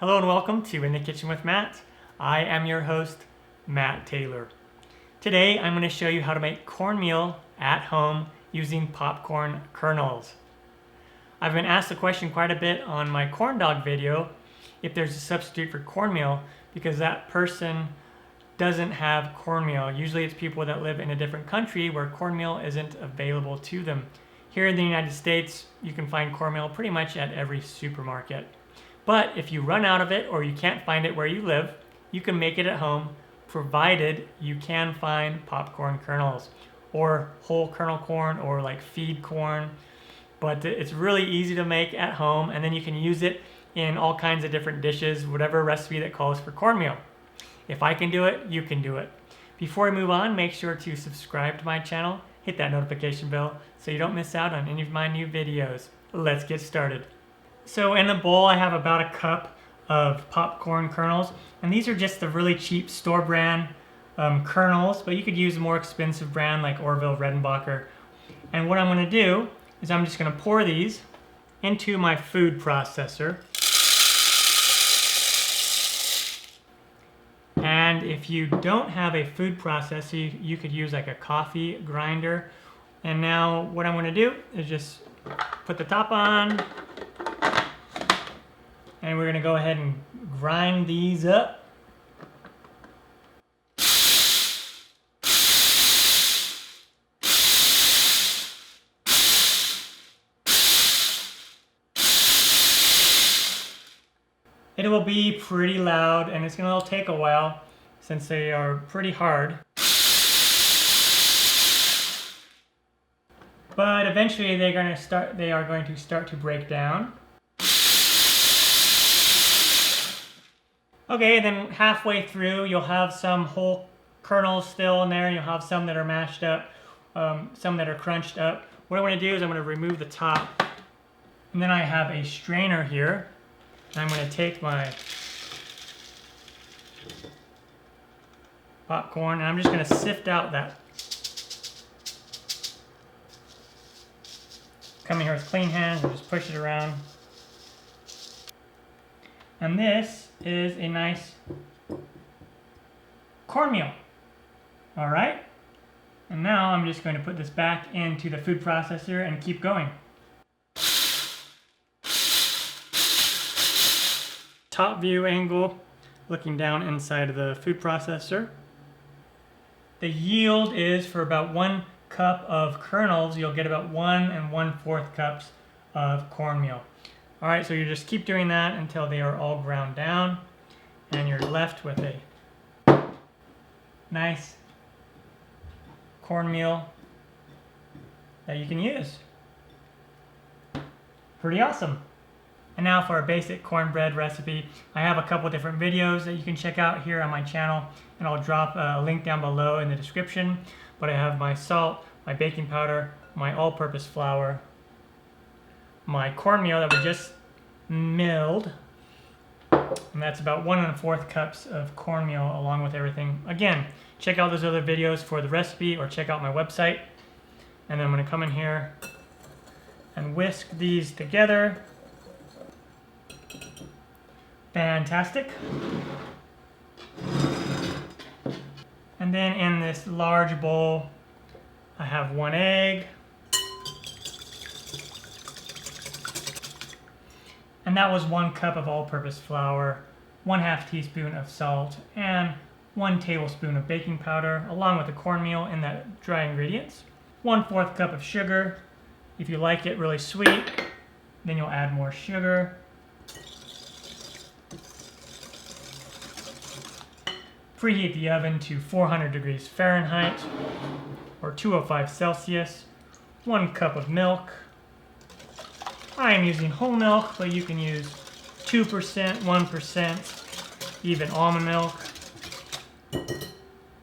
Hello and welcome to In the Kitchen with Matt. I am your host, Matt Taylor. Today I'm going to show you how to make cornmeal at home using popcorn kernels. I've been asked the question quite a bit on my corn dog video if there's a substitute for cornmeal because that person doesn't have cornmeal. Usually it's people that live in a different country where cornmeal isn't available to them. Here in the United States, you can find cornmeal pretty much at every supermarket. But if you run out of it or you can't find it where you live, you can make it at home, provided you can find popcorn kernels or whole kernel corn or like feed corn. But it's really easy to make at home, and then you can use it in all kinds of different dishes, whatever recipe that calls for cornmeal. If I can do it, you can do it. Before I move on, make sure to subscribe to my channel, hit that notification bell so you don't miss out on any of my new videos. Let's get started. So in the bowl I have about a cup of popcorn kernels, and these are just the really cheap store brand kernels, but you could use a more expensive brand like Orville Redenbacher. And what I'm going to do is I'm just going to pour these into my food processor. And if you don't have a food processor, you could use like a coffee grinder. And now what I'm going to do is just put the top on, and we're going to go ahead and grind these up. It will be pretty loud, and it's going to take a while since they are pretty hard. But eventually they are going to start to break down. Okay, then halfway through you'll have some whole kernels still in there. You'll have some that are mashed up, some that are crunched up. What I'm going to do is I'm going to remove the top, and then I have a strainer here. And I'm going to take my popcorn and I'm just going to sift out that. Come in here with clean hands and just push it around. And this is a nice cornmeal. All right. And now I'm just going to put this back into the food processor and keep going. Top view angle, looking down inside of the food processor. The yield is for about 1 cup of kernels, you'll get about 1 1/4 cups of cornmeal. All right, so you just keep doing that until they are all ground down, and you're left with a nice cornmeal that you can use. Pretty awesome. And now for a basic cornbread recipe. I have a couple different videos that you can check out here on my channel, and I'll drop a link down below in the description. But I have my salt, my baking powder, my all-purpose flour, my cornmeal that we just milled, and that's about 1 1/4 cups of cornmeal along with everything. Again, check out those other videos for the recipe or check out my website. And then I'm going to come in here and whisk these together. Fantastic. And then in this large bowl, I have 1 egg. And that was 1 cup of all-purpose flour, 1/2 teaspoon of salt, and 1 tablespoon of baking powder, along with the cornmeal and that dry ingredients. 1/4 cup of sugar. If you like it really sweet, then you'll add more sugar. Preheat the oven to 400 degrees Fahrenheit or 205 Celsius. 1 cup of milk. I am using whole milk, but you can use 2%, 1%, even almond milk.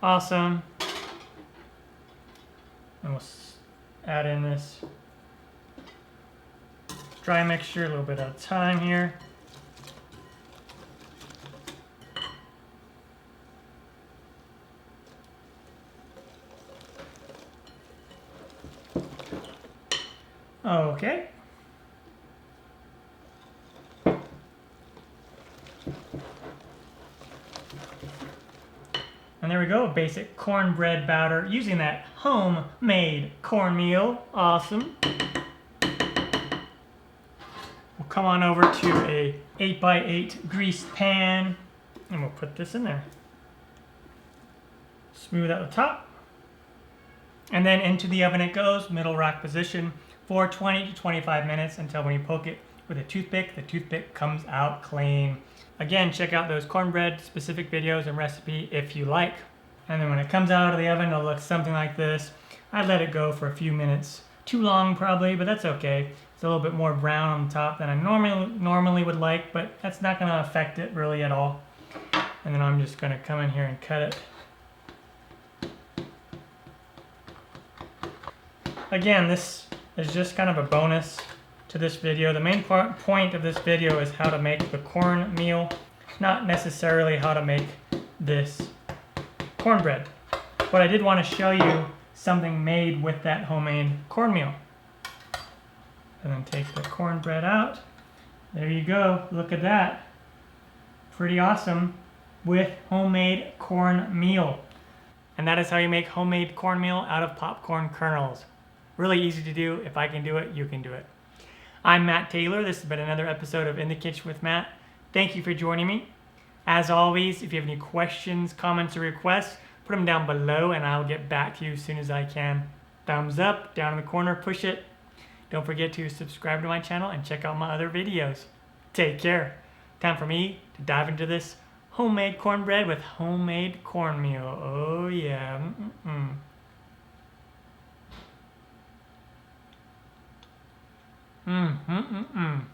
Awesome. And we'll add in this dry mixture a little bit at a time here. Okay. And there we go, basic cornbread batter using that homemade cornmeal. Awesome. We'll come on over to a 8x8 greased pan and we'll put this in there. Smooth out the top. And then into the oven it goes, middle rack position, for 20 to 25 minutes until when you poke it with a toothpick, the toothpick comes out clean. Again, check out those cornbread specific videos and recipe if you like. And then when it comes out of the oven, it'll look something like this. I'd let it go for a few minutes. Too long probably, but that's okay. It's a little bit more brown on the top than I normally would like, but that's not gonna affect it really at all. And then I'm just gonna come in here and cut it. Again, this is just kind of a bonus to this video. The main point of this video is how to make the cornmeal, not necessarily how to make this cornbread. But I did want to show you something made with that homemade cornmeal. And then take the cornbread out. There you go, look at that. Pretty awesome with homemade cornmeal. And that is how you make homemade cornmeal out of popcorn kernels. Really easy to do. If I can do it, you can do it. I'm Matt Taylor. This has been another episode of In the Kitchen with Matt. Thank you for joining me. As always, if you have any questions, comments, or requests, put them down below and I'll get back to you as soon as I can. Thumbs up, down in the corner, push it. Don't forget to subscribe to my channel and check out my other videos. Take care. Time for me to dive into this homemade cornbread with homemade cornmeal. Oh yeah. Mm-mm-mm.